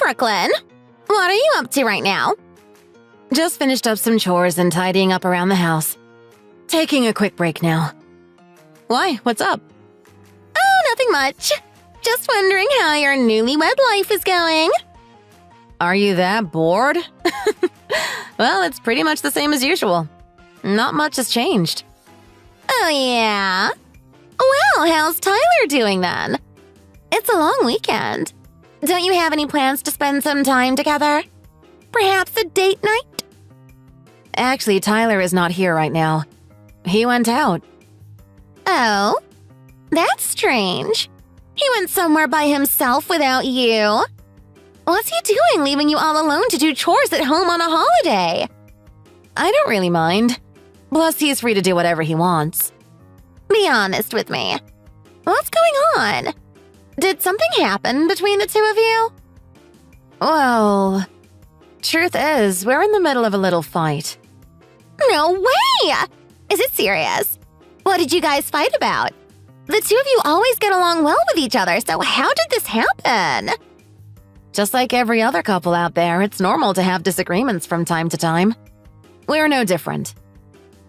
Brooklyn. What are you up to right now? Just finished up some chores and tidying up around the house. Taking a quick break now. Why? What's up? Oh, nothing much. Just wondering how your newlywed life is going. Are you that bored? Well, it's pretty much the same as usual. Not much has changed. Oh, yeah? Well, how's Tyler doing then? It's a long weekend. Don't you have any plans to spend some time together? Perhaps a date night? Actually, Tyler is not here right now. He went out. Oh? That's strange. He went somewhere by himself without you. What's he doing, leaving you all alone to do chores at home on a holiday? I don't really mind. Plus, he's free to do whatever he wants. Be honest with me. What's going on? Did something happen between the two of you? Well, truth is, we're in the middle of a little fight. No way! Is it serious? What did you guys fight about? The two of you always get along well with each other, so how did this happen? Just like every other couple out there, it's normal to have disagreements from time to time. We're no different.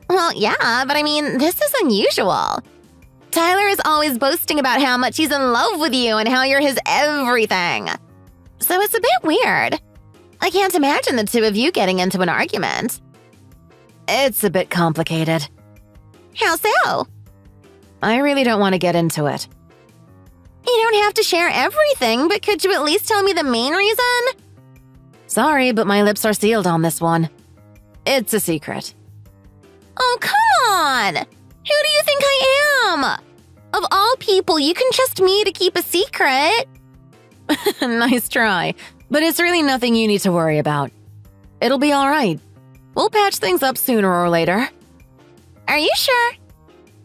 Well, yeah, but I mean, this is unusual. Tyler is always boasting about how much he's in love with you and how you're his everything. So it's a bit weird. I can't imagine the two of you getting into an argument. It's a bit complicated. How so? I really don't want to get into it. You don't have to share everything, but could you at least tell me the main reason? Sorry, but my lips are sealed on this one. It's a secret. Oh, come on! Who do you think I am? Of all people, you can trust me to keep a secret. Nice try, but it's really nothing you need to worry about. It'll be all right. We'll patch things up sooner or later. Are you sure?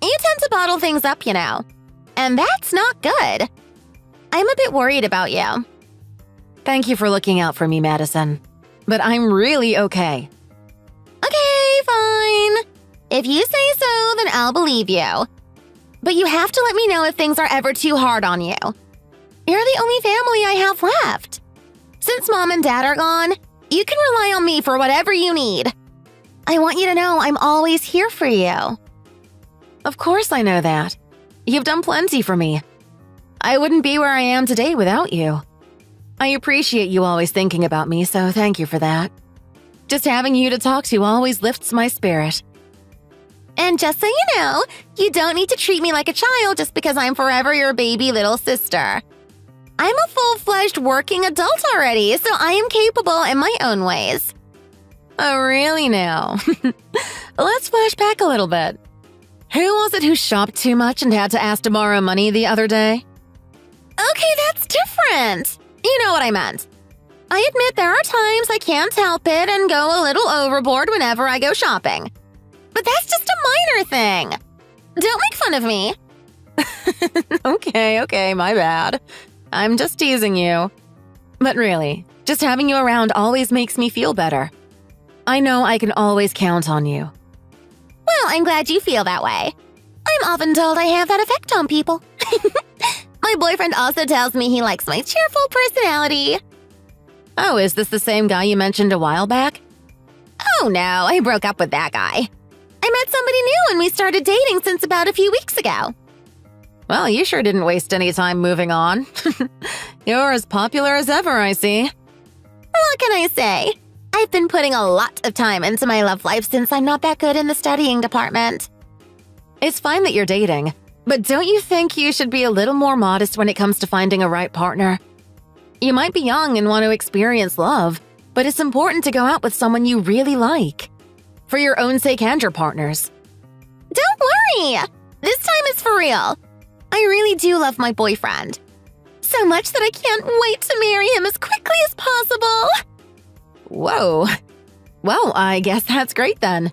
You tend to bottle things up, you know. And that's not good. I'm a bit worried about you. Thank you for looking out for me, Madison. But I'm really okay. Okay, fine. If you say so, then I'll believe you. But you have to let me know if things are ever too hard on you. You're the only family I have left. Since Mom and Dad are gone, you can rely on me for whatever you need. I want you to know I'm always here for you. Of course I know that. You've done plenty for me. I wouldn't be where I am today without you. I appreciate you always thinking about me, so thank you for that. Just having you to talk to always lifts my spirit. And just so you know, you don't need to treat me like a child just because I'm forever your baby little sister. I'm a full-fledged working adult already, so I am capable in my own ways. Oh, really now? Let's flash back a little bit. Who was it who shopped too much and had to ask to borrow money the other day? Okay, that's different. You know what I meant. I admit there are times I can't help it and go a little overboard whenever I go shopping. But that's just a minor thing. Don't make fun of me. Okay, my bad. I'm just teasing you. But really, just having you around always makes me feel better. I know I can always count on you. Well, I'm glad you feel that way. I'm often told I have that effect on people. My boyfriend also tells me he likes my cheerful personality. Oh, is this the same guy you mentioned a while back? Oh no, I broke up with that guy. I met somebody new and we started dating since about a few weeks ago. Well, you sure didn't waste any time moving on. You're as popular as ever, I see. What can I say? I've been putting a lot of time into my love life since I'm not that good in the studying department. It's fine that you're dating, but don't you think you should be a little more modest when it comes to finding a right partner? You might be young and want to experience love, but it's important to go out with someone you really like. For your own sake and your partner's. Don't worry! This time it's for real. I really do love my boyfriend. So much that I can't wait to marry him as quickly as possible. Whoa. Well, I guess that's great then.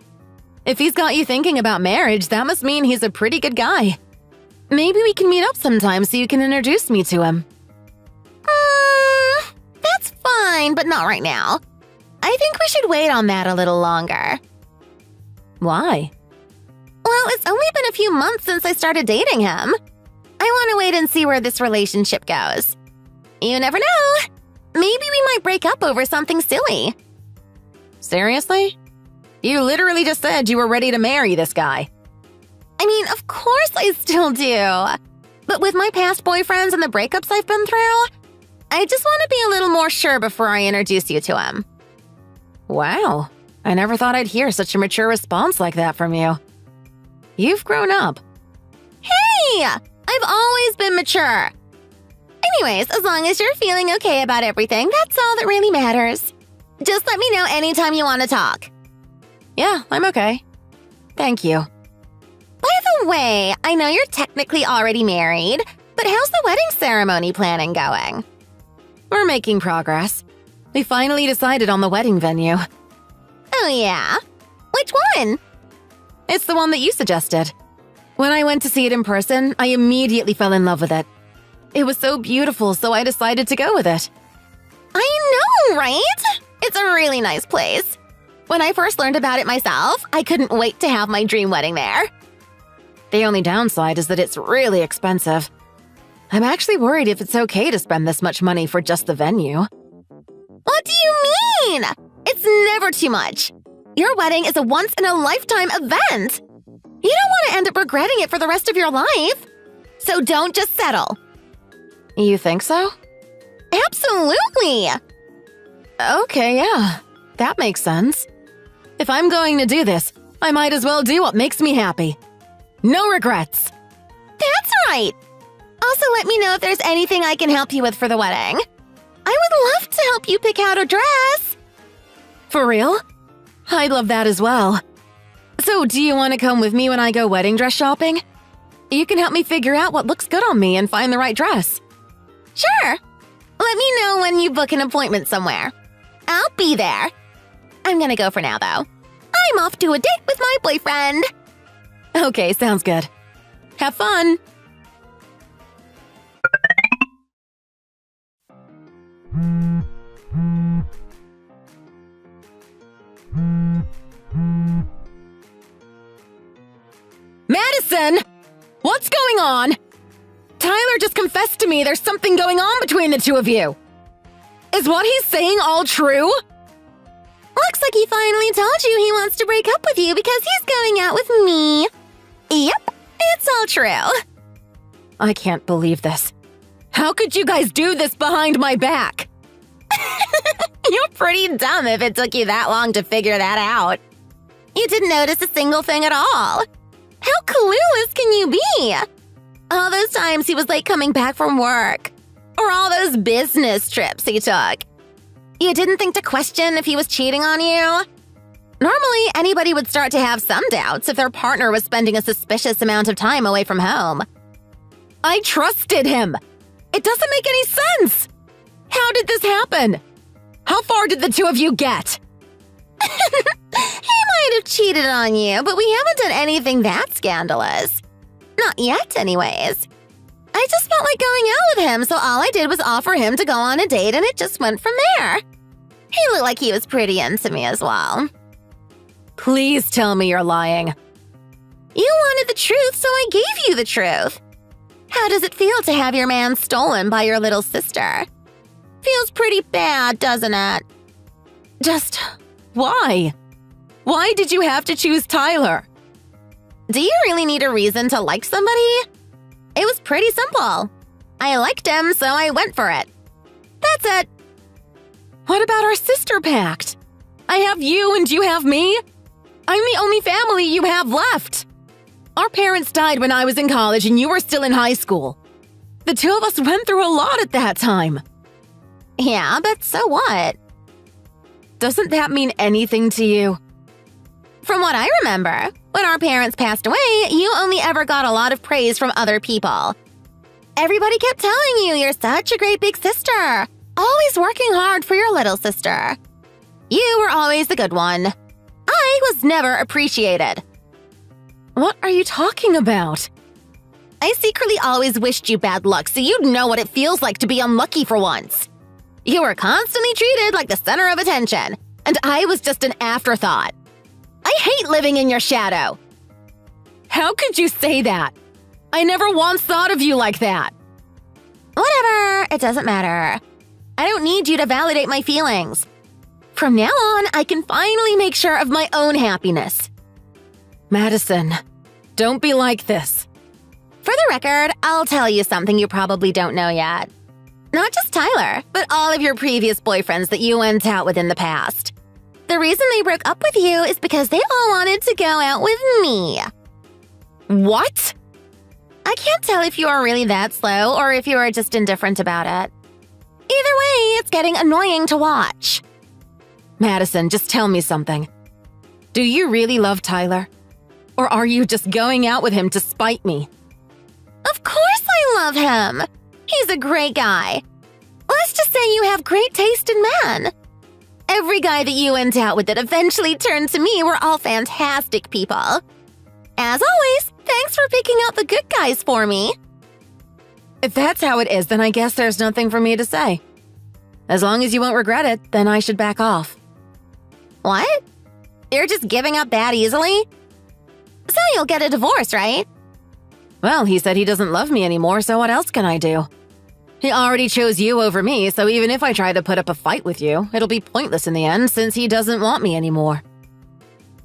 If he's got you thinking about marriage, that must mean he's a pretty good guy. Maybe we can meet up sometime so you can introduce me to him. That's fine, but not right now. I think we should wait on that a little longer. Why? Well, it's only been a few months since I started dating him. I want to wait and see where this relationship goes. You never know. Maybe we might break up over something silly. Seriously? You literally just said you were ready to marry this guy. I mean, of course I still do. But with my past boyfriends and the breakups I've been through, I just want to be a little more sure before I introduce you to him. Wow, I never thought I'd hear such a mature response like that from you. You've grown up. Hey! I've always been mature. Anyways, as long as you're feeling okay about everything, that's all that really matters. Just let me know anytime you want to talk. Yeah, I'm okay. Thank you. By the way, I know you're technically already married, but how's the wedding ceremony planning going? We're making progress. We finally decided on the wedding venue. Oh yeah? Which one? It's the one that you suggested. When I went to see it in person, I immediately fell in love with it. It was so beautiful, so I decided to go with it. I know, right? It's a really nice place. When I first learned about it myself, I couldn't wait to have my dream wedding there. The only downside is that it's really expensive. I'm actually worried if it's okay to spend this much money for just the venue. What do you mean? It's never too much. Your wedding is a once-in-a-lifetime event. You don't want to end up regretting it for the rest of your life. So don't just settle. You think so? Absolutely. Okay, yeah. That makes sense. If I'm going to do this, I might as well do what makes me happy. No regrets. That's right. Also, let me know if there's anything I can help you with for the wedding. I would love to help you pick out a dress. For real? I'd love that as well. So, do you want to come with me when I go wedding dress shopping? You can help me figure out what looks good on me and find the right dress. Sure. Let me know when you book an appointment somewhere. I'll be there. I'm gonna go for now, though. I'm off to a date with my boyfriend. Okay, sounds good. Have fun! Madison! What's going on? Tyler just confessed to me there's something going on between the two of you. Is what he's saying all true? Looks like he finally told you he wants to break up with you because he's going out with me. Yep, it's all true. I can't believe this. How could you guys do this behind my back? You're pretty dumb if it took you that long to figure that out. You didn't notice a single thing at all. How clueless can you be? All those times he was late coming back from work. Or all those business trips he took. You didn't think to question if he was cheating on you? Normally, anybody would start to have some doubts if their partner was spending a suspicious amount of time away from home. I trusted him. It doesn't make any sense. How did this happen? How far did the two of you get? He might have cheated on you, but we haven't done anything that scandalous. Not yet, anyways. I just felt like going out with him, so all I did was offer him to go on a date, and it just went from there. He looked like he was pretty into me as well. Please tell me you're lying. You wanted the truth, so I gave you the truth. How does it feel to have your man stolen by your little sister? Feels pretty bad, doesn't it? Just why? Why did you have to choose Tyler? Do you really need a reason to like somebody? It was pretty simple. I liked him, so I went for it. That's it. What about our sister pact? I have you and you have me. I'm the only family you have left. Our parents died when I was in college and you were still in high school. The two of us went through a lot at that time. Yeah, but so what? Doesn't that mean anything to you? From what I remember, when our parents passed away, you only ever got a lot of praise from other people. Everybody kept telling you you're such a great big sister, always working hard for your little sister. You were always the good one. I was never appreciated. What are you talking about? I secretly always wished you bad luck so you'd know what it feels like to be unlucky for once. You were constantly treated like the center of attention, and I was just an afterthought. I hate living in your shadow. How could you say that? I never once thought of you like that. Whatever, it doesn't matter. I don't need you to validate my feelings. From now on, I can finally make sure of my own happiness. Madison, don't be like this. For the record, I'll tell you something you probably don't know yet. Not just Tyler, but all of your previous boyfriends that you went out with in the past. The reason they broke up with you is because they all wanted to go out with me. What? I can't tell if you are really that slow or if you are just indifferent about it. Either way, it's getting annoying to watch. Madison, just tell me something. Do you really love Tyler? Or are you just going out with him to spite me? Of course I love him. He's a great guy. Let's just say you have great taste in men. Every guy that you went out with that eventually turned to me were all fantastic people. As always, thanks for picking out the good guys for me. If that's how it is, then I guess there's nothing for me to say. As long as you won't regret it, then I should back off. What? You're just giving up that easily? So you'll get a divorce, right? Well, he said he doesn't love me anymore, so what else can I do? He already chose you over me, so even if I try to put up a fight with you, it'll be pointless in the end since he doesn't want me anymore.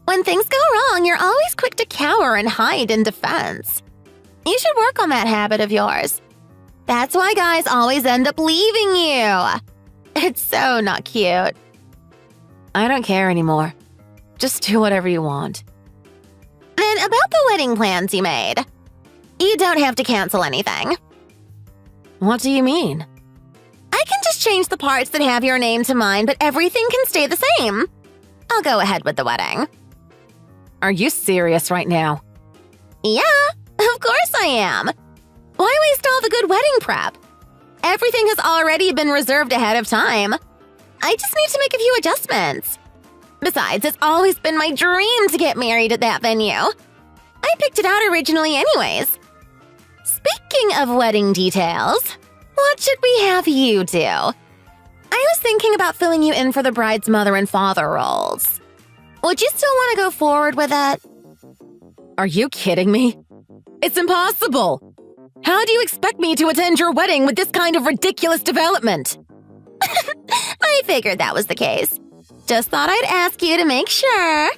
When things go wrong, you're always quick to cower and hide in defense. You should work on that habit of yours. That's why guys always end up leaving you. It's so not cute. I don't care anymore. Just do whatever you want. Then about the wedding plans you made. You don't have to cancel anything. What do you mean? I can just change the parts that have your name to mine, but everything can stay the same. I'll go ahead with the wedding. Are you serious right now? Yeah, of course I am. Why waste all the good wedding prep? Everything has already been reserved ahead of time. I just need to make a few adjustments. Besides, it's always been my dream to get married at that venue. I picked it out originally anyways. Speaking of wedding details, what should we have you do? I was thinking about filling you in for the bride's mother and father roles. Would you still want to go forward with it? Are you kidding me? It's impossible! How do you expect me to attend your wedding with this kind of ridiculous development? I figured that was the case. Just thought I'd ask you to make sure.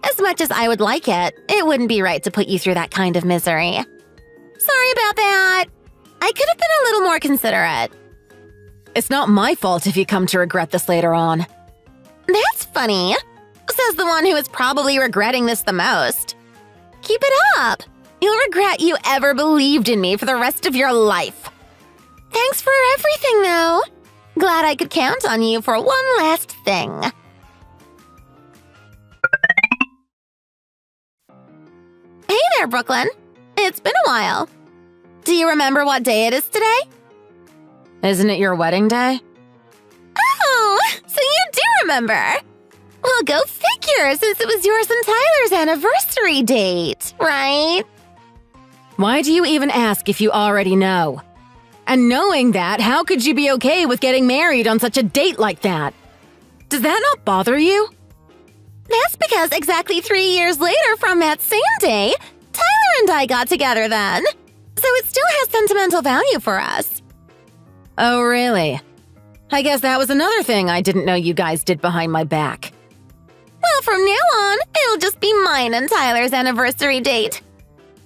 As much as I would like it, it wouldn't be right to put you through that kind of misery. Sorry about that. I could have been a little more considerate. It's not my fault if you come to regret this later on. That's funny, says the one who is probably regretting this the most. Keep it up. You'll regret you ever believed in me for the rest of your life. Thanks for everything, though. Glad I could count on you for one last thing. Hey there, Brooklyn. It's been a while. Do you remember what day it is today? Isn't it your wedding day? Oh, so you do remember. Well, go figure, since it was yours and Tyler's anniversary date, right? Why do you even ask if you already know? And knowing that, how could you be okay with getting married on such a date like that? Does that not bother you? That's because exactly 3 years later from that same day, Tyler and I got together then. So it still has sentimental value for us. Oh, really? I guess that was another thing I didn't know you guys did behind my back. Well, from now on, it'll just be mine and Tyler's anniversary date.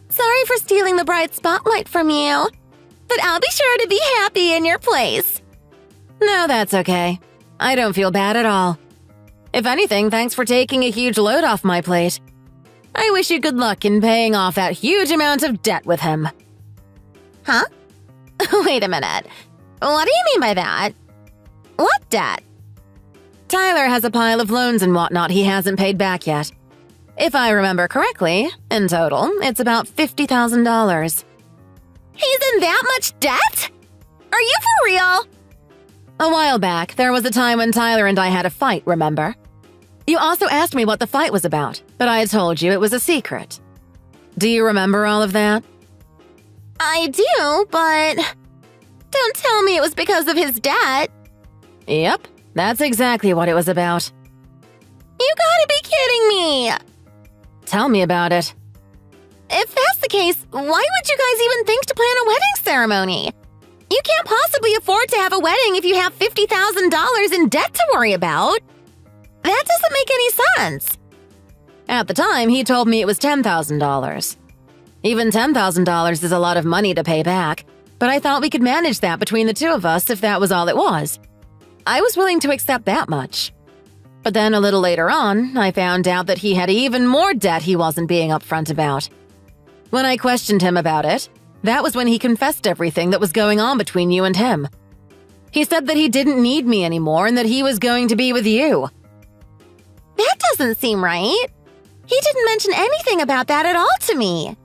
Sorry for stealing the bride's spotlight from you, but I'll be sure to be happy in your place. No, that's okay. I don't feel bad at all. If anything, thanks for taking a huge load off my plate. I wish you good luck in paying off that huge amount of debt with him. Huh? Wait a minute. What do you mean by that? What debt? Tyler has a pile of loans and whatnot he hasn't paid back yet. If I remember correctly, in total, it's about $50,000. He's in that much debt? Are you for real? A while back, there was a time when Tyler and I had a fight, remember? You also asked me what the fight was about, but I told you it was a secret. Do you remember all of that? I do, but don't tell me it was because of his debt. Yep, that's exactly what it was about. You gotta be kidding me! Tell me about it. If that's the case, why would you guys even think to plan a wedding ceremony? You can't possibly afford to have a wedding if you have $50,000 in debt to worry about. That doesn't make any sense. At the time, he told me it was $10,000. Even $10,000 is a lot of money to pay back, but I thought we could manage that between the two of us if that was all it was. I was willing to accept that much. But then a little later on, I found out that he had even more debt he wasn't being upfront about. When I questioned him about it, that was when he confessed everything that was going on between you and him. He said that he didn't need me anymore and that he was going to be with you. That doesn't seem right. He didn't mention anything about that at all to me.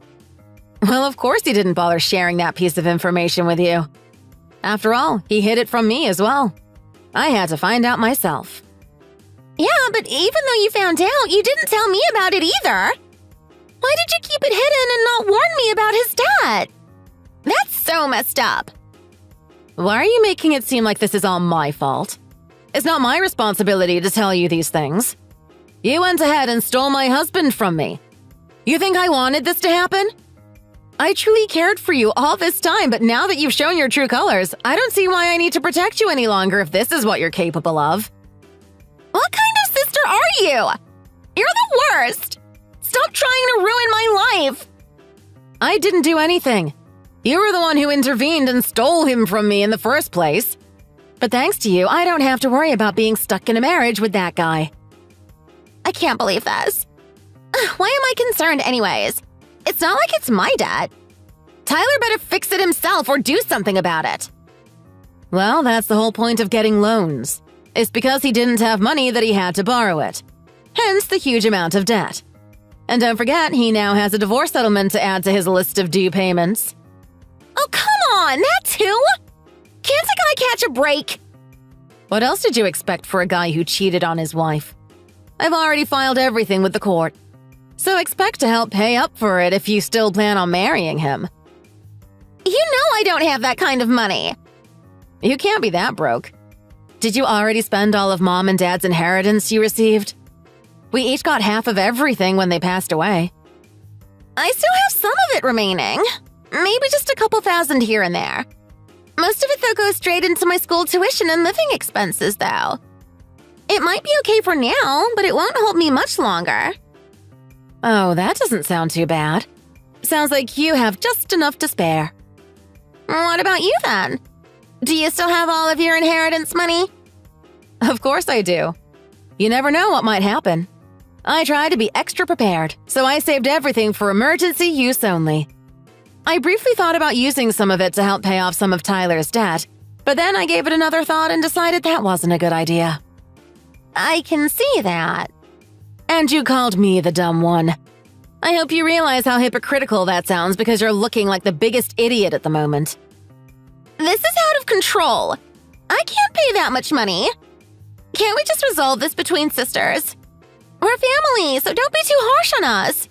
Well, of course he didn't bother sharing that piece of information with you. After all, he hid it from me as well. I had to find out myself. Yeah, but even though you found out, you didn't tell me about it either. Why did you keep it hidden and not warn me about his debt? That's so messed up. Why are you making it seem like this is all my fault? It's not my responsibility to tell you these things. You went ahead and stole my husband from me. You think I wanted this to happen? I truly cared for you all this time, but now that you've shown your true colors, I don't see why I need to protect you any longer if this is what you're capable of. What kind of sister are you? You're the worst. Stop trying to ruin my life. I didn't do anything. You were the one who intervened and stole him from me in the first place. But thanks to you, I don't have to worry about being stuck in a marriage with that guy. I can't believe this. Why am I concerned anyways? It's not like it's my debt. Tyler better fix it himself or do something about it. Well, that's the whole point of getting loans. It's because he didn't have money that he had to borrow it. Hence the huge amount of debt. And don't forget, he now has a divorce settlement to add to his list of due payments. Oh, come on, that too? Can't a guy catch a break? What else did you expect for a guy who cheated on his wife? I've already filed everything with the court. So expect to help pay up for it if you still plan on marrying him. You know I don't have that kind of money. You can't be that broke. Did you already spend all of Mom and Dad's inheritance you received? We each got half of everything when they passed away. I still have some of it remaining. Maybe just a couple thousand here and there. Most of it, though, goes straight into my school tuition and living expenses, though. It might be okay for now, but it won't hold me much longer. Oh, that doesn't sound too bad. Sounds like you have just enough to spare. What about you, then? Do you still have all of your inheritance money? Of course I do. You never know what might happen. I try to be extra prepared, so I saved everything for emergency use only. I briefly thought about using some of it to help pay off some of Tyler's debt, but then I gave it another thought and decided that wasn't a good idea. I can see that. And you called me the dumb one. I hope you realize how hypocritical that sounds because you're looking like the biggest idiot at the moment. This is out of control. I can't pay that much money. Can't we just resolve this between sisters? We're family, so don't be too harsh on us.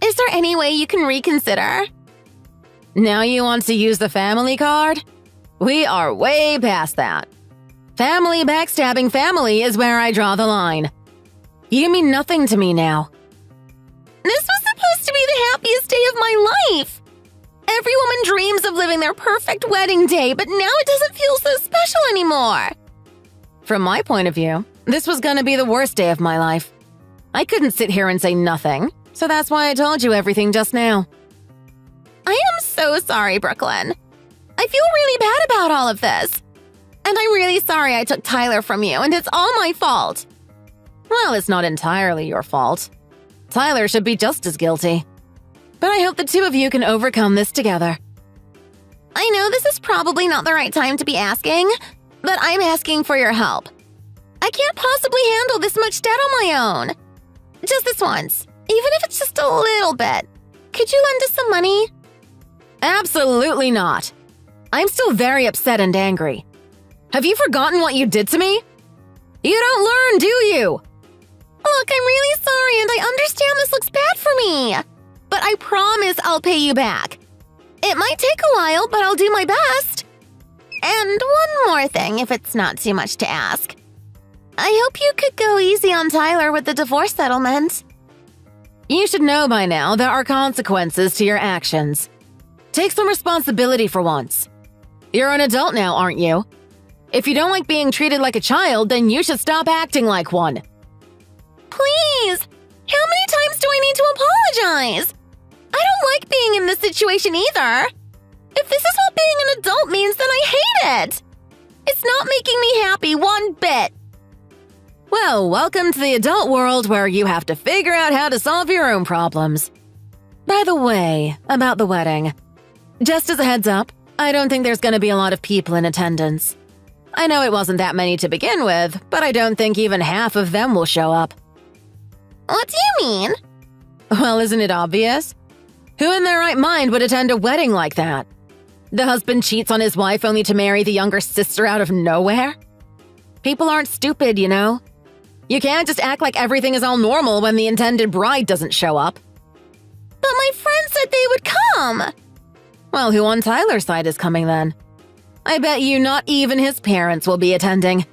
Is there any way you can reconsider? Now you want to use the family card? We are way past that. Family backstabbing family is where I draw the line. You mean nothing to me now. This was supposed to be the happiest day of my life. Every woman dreams of living their perfect wedding day, but now it doesn't feel so special anymore. From my point of view, this was gonna be the worst day of my life. I couldn't sit here and say nothing, so that's why I told you everything just now. I am so sorry, Brooklyn. I feel really bad about all of this. And I'm really sorry I took Tyler from you, and it's all my fault. Well, it's not entirely your fault. Tyler should be just as guilty. But I hope the two of you can overcome this together. I know this is probably not the right time to be asking, but I'm asking for your help. I can't possibly handle this much debt on my own. Just this once, even if it's just a little bit. Could you lend us some money? Absolutely not. I'm still very upset and angry. Have you forgotten what you did to me? You don't learn, do you? Look, I'm really sorry and I understand this looks bad for me. But I promise I'll pay you back. It might take a while, but I'll do my best. And one more thing, if it's not too much to ask. I hope you could go easy on Tyler with the divorce settlement. You should know by now there are consequences to your actions. Take some responsibility for once. You're an adult now, aren't you? If you don't like being treated like a child, then you should stop acting like one. Please! How many times do I need to apologize? I don't like being in this situation either. If this is what being an adult means, then I hate it. It's not making me happy one bit. Well, welcome to the adult world where you have to figure out how to solve your own problems. By the way, about the wedding. Just as a heads up, I don't think there's going to be a lot of people in attendance. I know it wasn't that many to begin with, but I don't think even half of them will show up. What do you mean? Well, isn't it obvious? Who in their right mind would attend a wedding like that? The husband cheats on his wife only to marry the younger sister out of nowhere? People aren't stupid, you know. You can't just act like everything is all normal when the intended bride doesn't show up. But my friends said they would come. Well, who on Tyler's side is coming then? I bet you not even his parents will be attending.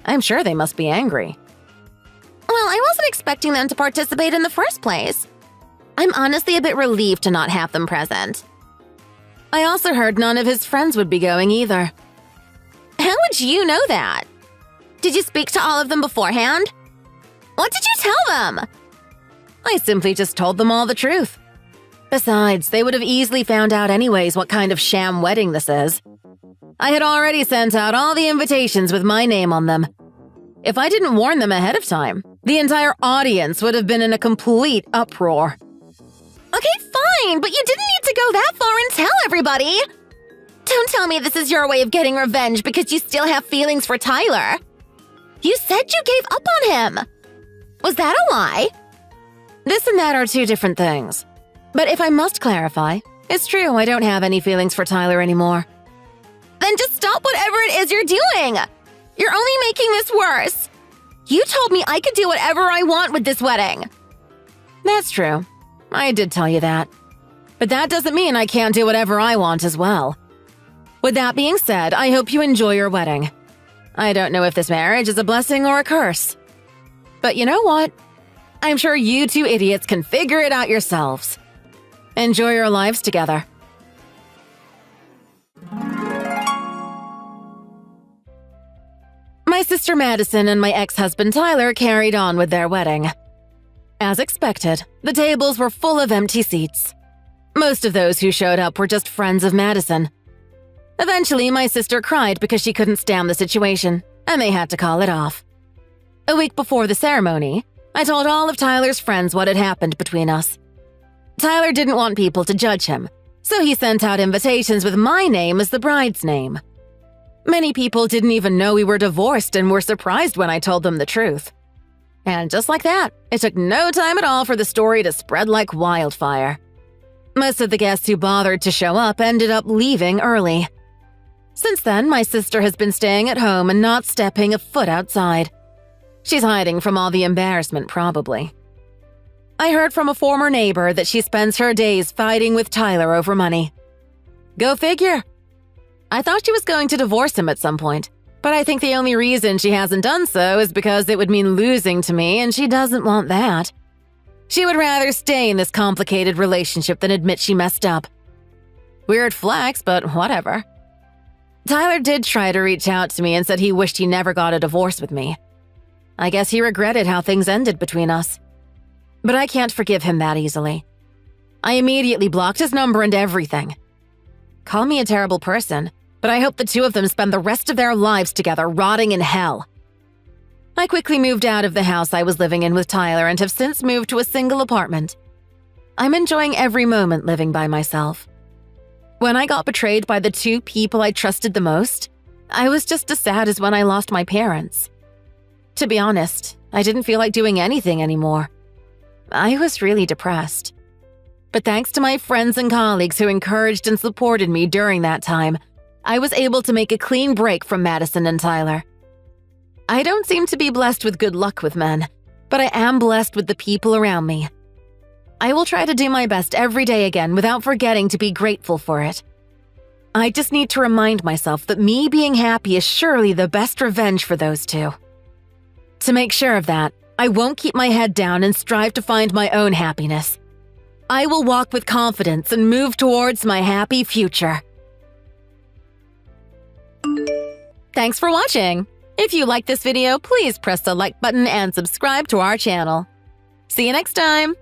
I'm sure they must be angry. Well, I wasn't expecting them to participate in the first place. I'm honestly a bit relieved to not have them present. I also heard none of his friends would be going either. How would you know that? Did you speak to all of them beforehand? What did you tell them? I simply just told them all the truth. Besides, they would have easily found out anyways what kind of sham wedding this is. I had already sent out all the invitations with my name on them. If I didn't warn them ahead of time, the entire audience would have been in a complete uproar. Okay, fine, but you didn't need to go that far and tell everybody. Don't tell me this is your way of getting revenge because you still have feelings for Tyler. You said you gave up on him. Was that a lie? This and that are two different things. But if I must clarify, it's true I don't have any feelings for Tyler anymore. Then just stop whatever it is you're doing. You're only making this worse. You told me I could do whatever I want with this wedding. That's true. I did tell you that. But that doesn't mean I can't do whatever I want as well. With that being said, I hope you enjoy your wedding. I don't know if this marriage is a blessing or a curse. But you know what? I'm sure you two idiots can figure it out yourselves. Enjoy your lives together. My sister Madison and my ex-husband Tyler carried on with their wedding. As expected, the tables were full of empty seats. Most of those who showed up were just friends of Madison. Eventually, my sister cried because she couldn't stand the situation, and they had to call it off. A week before the ceremony, I told all of Tyler's friends what had happened between us. Tyler didn't want people to judge him, so he sent out invitations with my name as the bride's name. Many people didn't even know we were divorced and were surprised when I told them the truth. And just like that, it took no time at all for the story to spread like wildfire. Most of the guests who bothered to show up ended up leaving early. Since then, my sister has been staying at home and not stepping a foot outside. She's hiding from all the embarrassment, probably. I heard from a former neighbor that she spends her days fighting with Tyler over money. Go figure. I thought she was going to divorce him at some point, but I think the only reason she hasn't done so is because it would mean losing to me, and she doesn't want that. She would rather stay in this complicated relationship than admit she messed up. Weird flex, but whatever. Tyler did try to reach out to me and said he wished he never got a divorce with me. I guess he regretted how things ended between us. But I can't forgive him that easily. I immediately blocked his number and everything. Call me a terrible person, but I hope the two of them spend the rest of their lives together rotting in hell. I quickly moved out of the house I was living in with Tyler and have since moved to a single apartment. I'm enjoying every moment living by myself. When I got betrayed by the two people I trusted the most, I was just as sad as when I lost my parents. To be honest, I didn't feel like doing anything anymore. I was really depressed. But thanks to my friends and colleagues who encouraged and supported me during that time, I was able to make a clean break from Madison and Tyler. I don't seem to be blessed with good luck with men, but I am blessed with the people around me. I will try to do my best every day again without forgetting to be grateful for it. I just need to remind myself that me being happy is surely the best revenge for those two. To make sure of that, I won't keep my head down and strive to find my own happiness. I will walk with confidence and move towards my happy future. Thanks for watching! If you like this video, please press the like button and subscribe to our channel. See you next time!